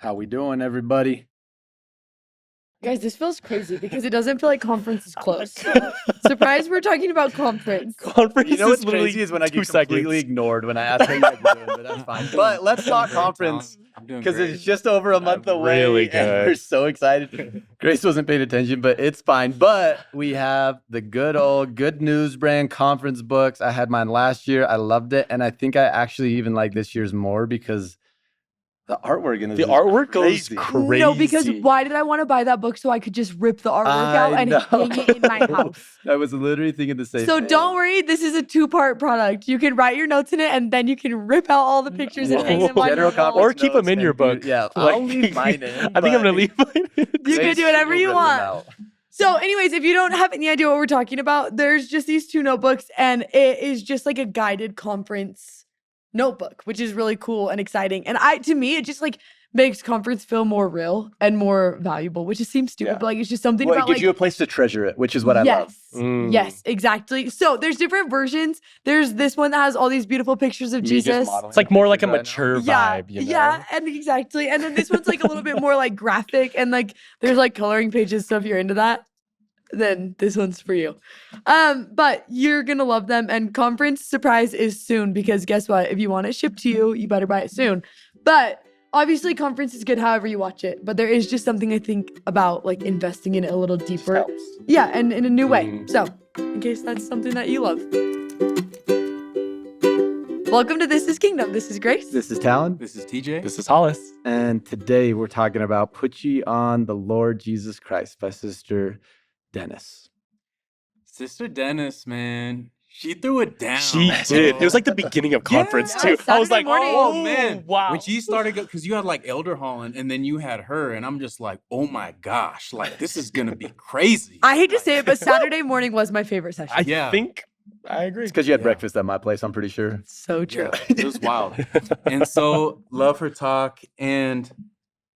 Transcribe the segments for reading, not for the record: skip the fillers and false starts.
How we doing, everybody? Guys, this feels crazy because it doesn't feel like conference is close. Surprise, we're talking about conference. Conference You know is what's literally crazy is when I 2 get completely seconds. ignored when I ask how you guys are doing, but that's fine. But let's talk conference because it's just over a month away, really and we're good. so excited. Grace wasn't paying attention, but it's fine. But we have the good old Good News brand conference books. I had mine last year. I loved it, and I think I actually even like this year's more because the artwork in this The is artwork crazy. goes crazy. No, because why did I want to buy that book so I could just rip the artwork out and hang it in my house? I was literally thinking the same So thing. don't worry, this is a 2-part product. You can write your notes in it and then you can rip out all the pictures and hang them on your General wall. conference Or keep them in notes your and book. Yeah, Like, I'll leave mine in. I think I'm gonna leave mine in. You can do whatever you want. want. So anyways, if you don't have any idea what we're talking about, there's just these 2 notebooks and it is just like a guided conference notebook, which is really cool and exciting. And to me, it just like makes conference feel more real and more valuable, which just seems stupid, but like it's just something Well, about it gives like you a place to treasure it, which is what I love. Yes, exactly. So there's different versions. There's this one that has all these beautiful pictures of Jesus. It's like more like a mature vibe, you know? Yeah, and exactly. And then this one's like a little bit more like graphic and like there's like coloring pages. So if you're into that, then this one's for you. But you're gonna love them. And conference surprise is soon because guess what? If you want it shipped to you, you better buy it soon. But obviously conference is good however you watch it. But there is just something I think about like investing in it a little deeper. Helps. Yeah, and in a new way. So in case that's something that you love. Welcome to This is Kingdom. This is Grace. This is Talon. This is TJ. This is Hollis. And today we're talking about Put Ye on the Lord Jesus Christ by Sister Dennis. Sister Dennis, man. She threw it down. She did. It was like the beginning of conference, too. I was like, morning. Oh, man. wow. When she started, because you had like Elder Holland and then you had her, and I'm just like, oh my gosh, like this is going to be crazy. I hate to say it, but Saturday morning was my favorite session. I think I agree. It's because you had breakfast at my place, I'm pretty sure. So true. Yeah, it was wild. And so love her talk and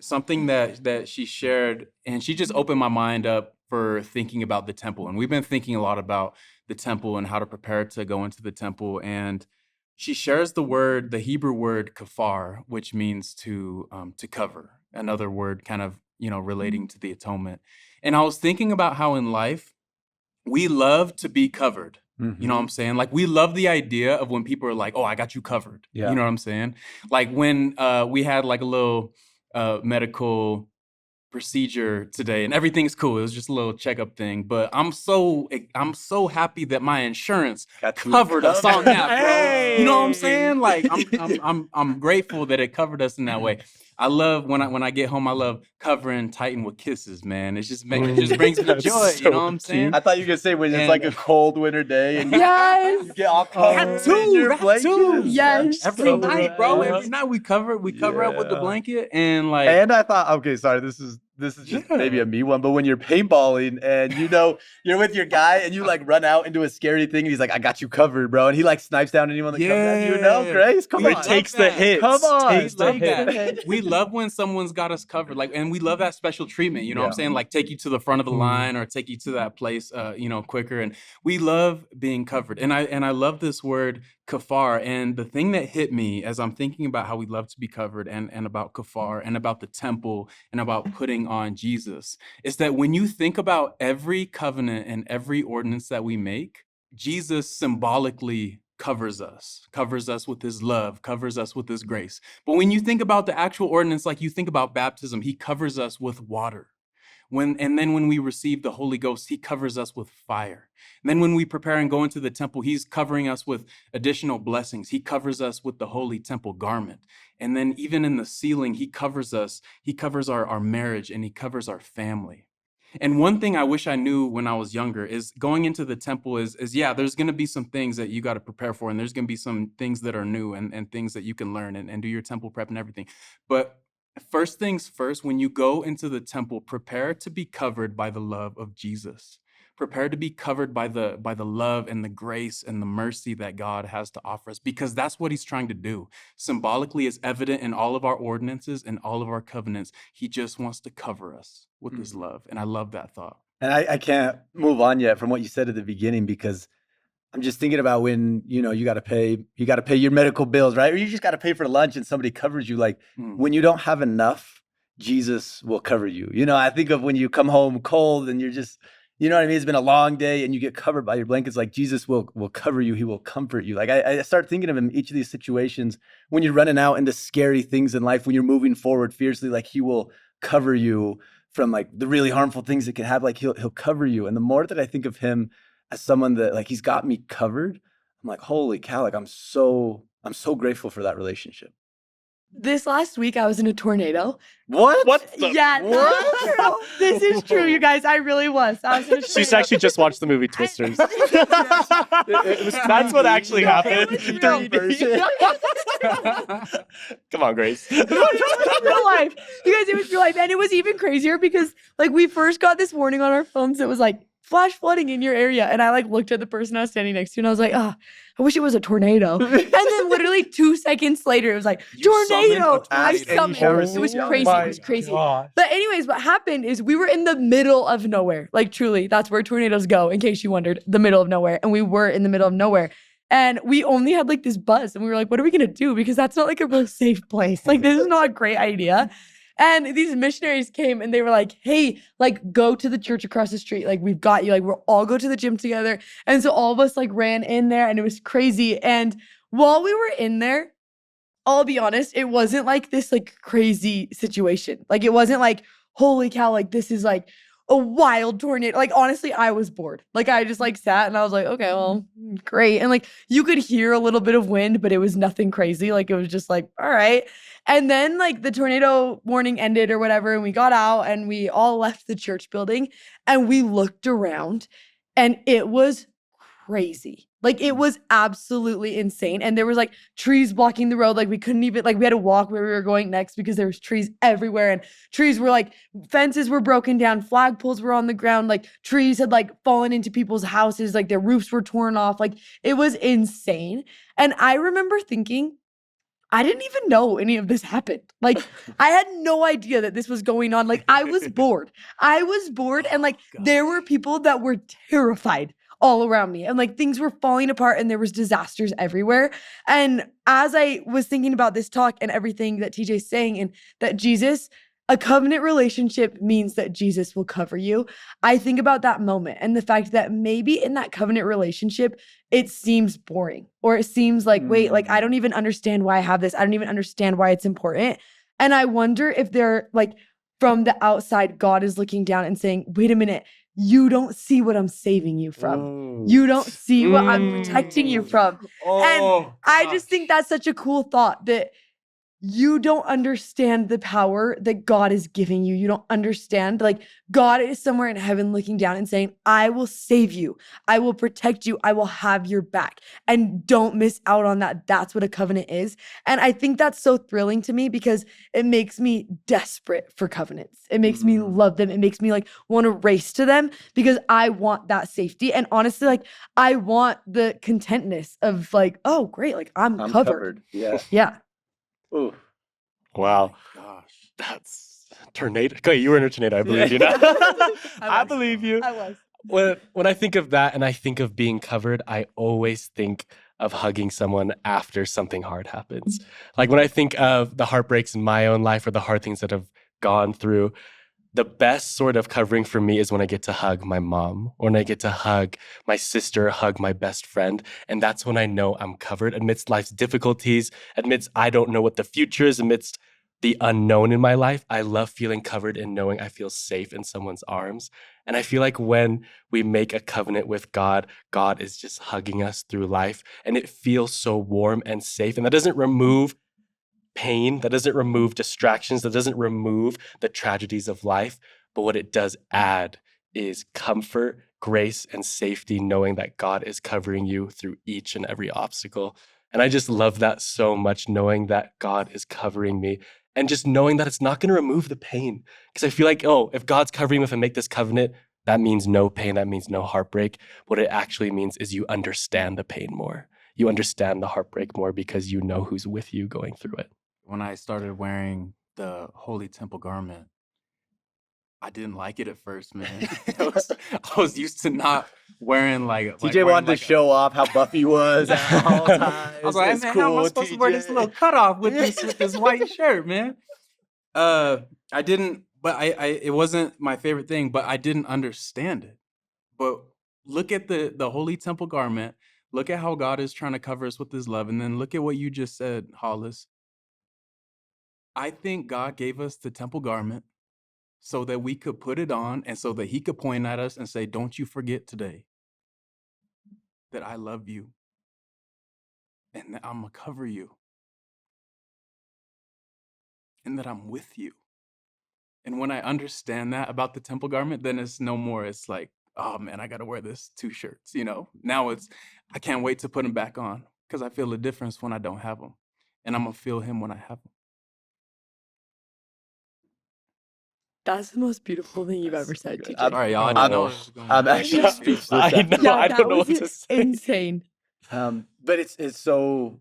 something that she shared, and she just opened my mind up for thinking about the temple. And we've been thinking a lot about the temple and how to prepare to go into the temple. And she shares the Hebrew word kafar, which means to cover. Another word kind of, relating to the atonement. And I was thinking about how in life we love to be covered. Mm-hmm. You know what I'm saying? Like we love the idea of when people are like, oh, I got you covered. Yeah. You know what I'm saying? Like when we had like a little medical procedure today and everything's cool. It was just a little checkup thing. But I'm so happy that my insurance covered us on that, bro. Hey. You know what I'm saying? Like I'm grateful that it covered us in that way. I love when I get home, I love covering Titan with kisses, man. It just brings me joy. You know what I'm saying? I thought you were going to say when it's like a cold winter day and Yes. you get all covered in your blankets. Yes. Every night, bro. Every night we cover up with the blanket and like. And I thought, okay, sorry, this is just maybe a me one, but when you're paintballing and you're with your guy and you like run out into a scary thing and he's like, I got you covered, bro. And he like snipes down anyone that comes at you. Grace, come on. It takes the hits. Come on. Takes the hit. We love when someone's got us covered, like, and we love that special treatment. You know what I'm saying? Like, take you to the front of the line or take you to that place, quicker. And we love being covered. And I love this word kafar. And the thing that hit me as I'm thinking about how we love to be covered and about kafar and about the temple and about putting on Jesus is that when you think about every covenant and every ordinance that we make, Jesus symbolically covers us with his love, covers us with his grace. But when you think about the actual ordinance, like you think about baptism, he covers us with water. And then when we receive the Holy Ghost, he covers us with fire. And then when we prepare and go into the temple, he's covering us with additional blessings. He covers us with the holy temple garment. And then even in the ceiling, he covers us. He covers our marriage and he covers our family. And one thing I wish I knew when I was younger is going into the temple is there's going to be some things that you got to prepare for. And there's going to be some things that are new and things that you can learn and do your temple prep and everything. But first things first, when you go into the temple, prepare to be covered by the love of Jesus. Prepare to be covered by the love and the grace and the mercy that God has to offer us, because that's what he's trying to do. Symbolically, is evident in all of our ordinances and all of our covenants. He just wants to cover us with his love. And I love that thought. And I can't move on yet from what you said at the beginning, because I'm just thinking about when, you got to pay your medical bills, right? Or you just got to pay for lunch and somebody covers you. Like when you don't have enough Jesus will cover you. You know, I think of when you come home cold and you're just, you know what I mean? It's been a long day and you get covered by your blankets. Like Jesus will cover you. He will comfort you. Like I start thinking of him in each of these situations when you're running out into scary things in life, when you're moving forward fiercely, like he will cover you from like the really harmful things that can happen. Like he'll cover you. And the more that I think of him as someone that like he's got me covered, I'm like, holy cow, like I'm so grateful for that relationship. This last week, I was in a tornado. What? What the? Yeah, What? this is true. This is true, you guys. I really was. I was in a She's tornado. actually just watched the movie Twisters. That's what actually happened. It was real. Come on, Grace. It was real life. You guys, it was real life. And it was even crazier because like we first got this warning on our phones that was like flash flooding in your area. And I like looked at the person I was standing next to and I was like, oh, I wish it was a tornado. And then literally 2 seconds later, it was like, tornado. I summoned. It was crazy. It was crazy. God. But anyways, what happened is we were in the middle of nowhere. Like truly, that's where tornadoes go, in case you wondered, the middle of nowhere. And we were in the middle of nowhere. And we only had like this bus. And we were like, what are we going to do? Because that's not like a real safe place. Like this is not a great idea. And these missionaries came and they were like, hey, like go to the church across the street. Like we've got you. Like we'll all go to the gym together. And so all of us like ran in there and it was crazy. And while we were in there, I'll be honest, it wasn't like this like crazy situation. Like it wasn't like, holy cow, like this is like a wild tornado. Like honestly, I was bored. Like I just like sat and I was like, okay, well, great. And like you could hear a little bit of wind, but it was nothing crazy. Like it was just like, all right. And then like the tornado warning ended or whatever. And we got out and we all left the church building and we looked around and it was crazy. Like it was absolutely insane. And there was like trees blocking the road. Like we couldn't even, like we had to walk where we were going next because there was trees everywhere. And trees were like, fences were broken down. Flagpoles were on the ground. Like trees had like fallen into people's houses. Like their roofs were torn off. Like it was insane. And I remember thinking, I didn't even know any of this happened. Like I had no idea that this was going on. Like I was bored. And like there were people that were terrified all around me and like things were falling apart and there was disasters everywhere. And as I was thinking about this talk and everything that TJ's saying and that Jesus, a covenant relationship means that Jesus will cover you. I think about that moment and the fact that maybe in that covenant relationship, it seems boring or it seems like, wait, like I don't even understand why I have this. I don't even understand why it's important. And I wonder if they're like from the outside, God is looking down and saying, wait a minute, you don't see what I'm saving you from. You don't see what I'm protecting you from. And I just think that's such a cool thought that you don't understand the power that God is giving you. You don't understand. Like God is somewhere in heaven looking down and saying, I will save you. I will protect you. I will have your back. And don't miss out on that. That's what a covenant is. And I think that's so thrilling to me because it makes me desperate for covenants. It makes me love them. It makes me like want to race to them because I want that safety. And honestly, like I want the contentness of like, oh, great. Like I'm covered. Yeah. Yeah. Ooh. Wow. Gosh. That's tornado. Okay, you were in a tornado. I believe you now. I believe you. I was. When I think of that and I think of being covered, I always think of hugging someone after something hard happens. Like when I think of the heartbreaks in my own life or the hard things that I've gone through, the best sort of covering for me is when I get to hug my mom, or when I get to hug my sister, hug my best friend. And that's when I know I'm covered amidst life's difficulties, amidst I don't know what the future is, amidst the unknown in my life. I love feeling covered and knowing I feel safe in someone's arms. And I feel like when we make a covenant with God, God is just hugging us through life. And it feels so warm and safe. And that doesn't remove pain, that doesn't remove distractions, that doesn't remove the tragedies of life. But what it does add is comfort, grace, and safety, knowing that God is covering you through each and every obstacle. And I just love that so much, knowing that God is covering me and just knowing that it's not going to remove the pain. Because I feel like, oh, if God's covering me, if I make this covenant, that means no pain, that means no heartbreak. What it actually means is you understand the pain more. You understand the heartbreak more because you know who's with you going through it. When I started wearing the holy temple garment, I didn't like it at first, man. I was used to not wearing like TJ wanted to show off how buff he was at all times. I was like, It's man, how am I cool, supposed to wear this TJ. little cutoff with this white shirt, man? I didn't, but I it wasn't my favorite thing, but I didn't understand it. But look at the holy temple garment. Look at how God is trying to cover us with his love. And then look at what you just said, Hollis. I think God gave us the temple garment so that we could put it on and so that he could point at us and say, don't you forget today that I love you and that I'm going to cover you and that I'm with you. And when I understand that about the temple garment, then it's no more. It's like, oh man, I got to wear this 2 shirts, Now I can't wait to put them back on because I feel a difference when I don't have them. And I'm going to feel him when I have them. That's the most beautiful thing you've ever That's so said, good. TJ. Sorry, y'all. I I didn't know know. where this was going. I'm actually Yeah. speechless. I after know. that. I don't know what was to say. insane. But it's so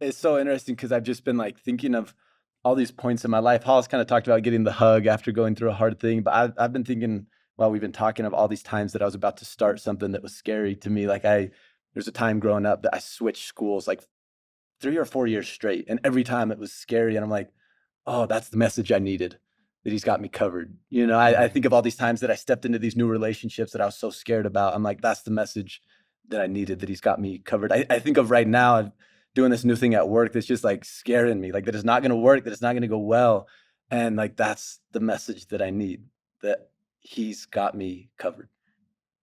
interesting because I've just been like thinking of all these points in my life. Hollis kind of talked about getting the hug after going through a hard thing, but I've been thinking while we've been talking of all these times that I was about to start something that was scary to me. Like there's a time growing up that I switched schools like 3 or 4 years straight, and every time it was scary, and I'm like, oh, that's the message I needed. That he's got me covered. I think of all these times that I stepped into these new relationships that I was so scared about. I'm like, that's the message that I needed, that he's got me covered. I think of right now, I'm doing this new thing at work that's just like scaring me, like that it's not going to work, that it's not going to go well. And like, that's the message that I need, that he's got me covered.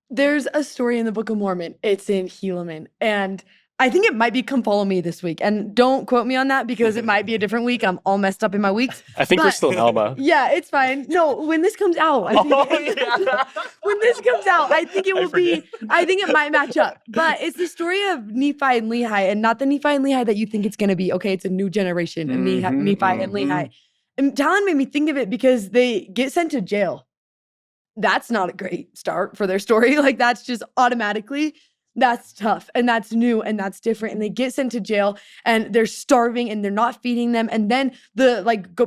There's a story in the Book of Mormon. It's in Helaman. And I think it might be Come Follow Me this week. And don't quote me on that because it might be a different week. I'm all messed up in my weeks. I think we're But- still in Alma. Yeah, it's fine. No, when this comes out, I think when this comes out, I think it will be, I think it might match up. But it's the story of Nephi and Lehi, and not the Nephi and Lehi that you think it's going to be. Okay, it's a new generation of Nephi and Lehi. And Talon made me think of it because they get sent to jail. That's not a great start for their story. Like that's just automatically, that's tough and that's new and that's different. And they get sent to jail and they're starving and they're not feeding them. And then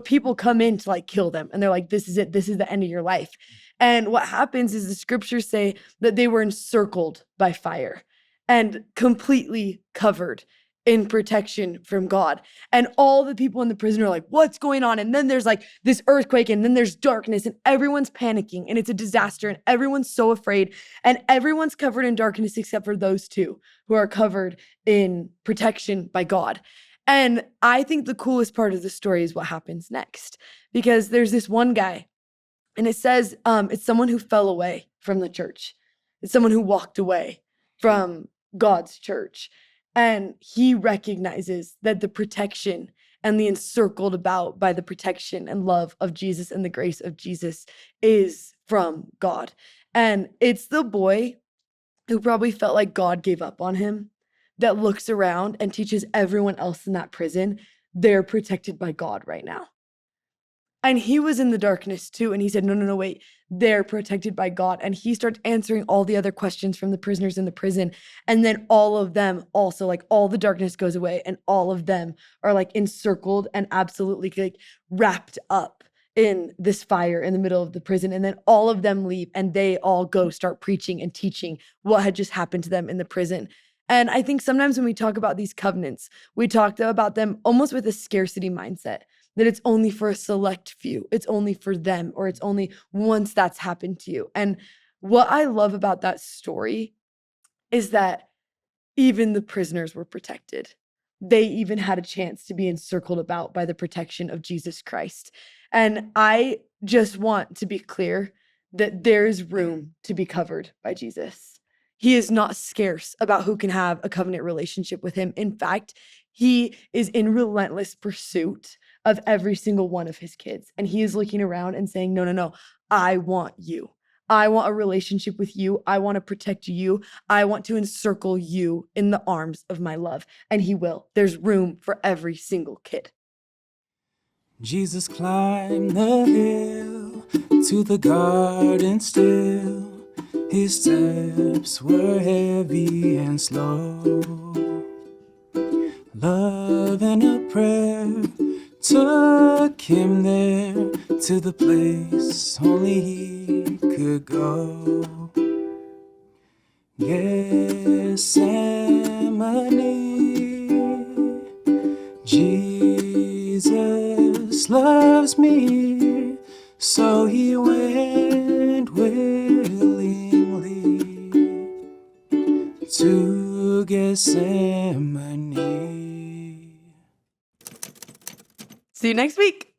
people come in to like kill them. And they're like, this is it. This is the end of your life. And what happens is the scriptures say that they were encircled by fire and completely covered in protection from God. And all the people in the prison are like, what's going on? And then there's like this earthquake and then there's darkness and everyone's panicking and it's a disaster and everyone's so afraid and everyone's covered in darkness except for those two who are covered in protection by God. And I think the coolest part of the story is what happens next, because there's this one guy and it says it's someone who fell away from the church. It's someone who walked away from God's church. And he recognizes that the protection and the encircled about by the protection and love of Jesus and the grace of Jesus is from God. And it's the boy who probably felt like God gave up on him that looks around and teaches everyone else in that prison they're protected by God right now. And he was in the darkness too. And he said, no, wait, they're protected by God. And he starts answering all the other questions from the prisoners in the prison. And then all of them also, like all the darkness goes away and all of them are like encircled and absolutely like wrapped up in this fire in the middle of the prison. And then all of them leave and they all go start preaching and teaching what had just happened to them in the prison. And I think sometimes when we talk about these covenants, we talk about them almost with a scarcity mindset. That it's only for a select few, it's only for them, or it's only once that's happened to you. And what I love about that story is that even the prisoners were protected. They even had a chance to be encircled about by the protection of Jesus Christ. And I just want to be clear that there's room to be covered by Jesus. He is not scarce about who can have a covenant relationship with him. In fact, he is in relentless pursuit of every single one of his kids. And he is looking around and saying, no, I want you. I want a relationship with you. I want to protect you. I want to encircle you in the arms of my love. And he will. There's room for every single kid. Jesus climbed the hill to the garden still. His steps were heavy and slow. Love and a prayer took him there to the place only he could go. Gethsemane, Jesus Jesus loves me, so he went willingly to Gethsemane. See you next week.